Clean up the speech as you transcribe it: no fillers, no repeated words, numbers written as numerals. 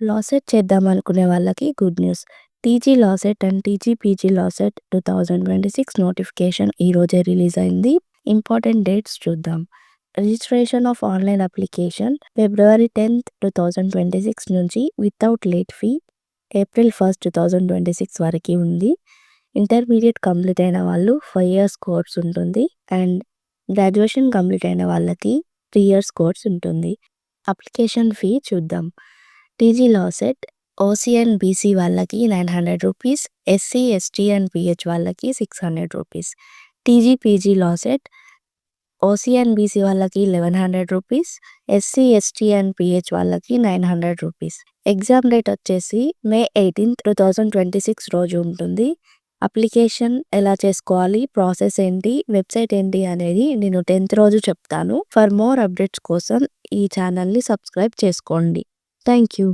LAWCET చేద్దామనుకునే వాళ్ళకి good news. TG LAWCET and TGPG LAWCET 2026 notification ఈరోజే రిలీజ్ అయింది. ఇంపార్టెంట్ డేట్స్ చూద్దాం. Registration of online application February 10th, 2026 నుంచి without late fee April 1st, 2026 వరకు ఉంది. ఇంటర్మీడియట్ కంప్లీట్ అయిన వాళ్ళు 5 years కోర్స్ ఉంటుంది అండ్ గ్రాడ్యుయేషన్ కంప్లీట్ అయిన వాళ్ళకి 3 years కోర్స్ ఉంటుంది. అప్లికేషన్ ఫీ చూద్దాం. TG LAWCET OC and BC వాళ్ళకి 900 rupees, SC, ST and PH వాళ్ళకి 600 rupees. TGPG LAWCET OC and BC వాళ్ళకి 1100 rupees, SC, ST and PH వాళ్ళకి 900 రూపీస్. ఎగ్జామ్ డేట్ వచ్చేసి May 18th, 2026 రోజు ఉంటుంది. అప్లికేషన్ ఎలా చేసుకోవాలి, ప్రాసెస్ ఏంటి, వెబ్సైట్ ఏంటి అనేది నేను 10th రోజు చెప్తాను. ఫర్ మోర్ అప్డేట్స్ కోసం ఈ ఛానల్ని సబ్స్క్రైబ్ చేసుకోండి. Thank you.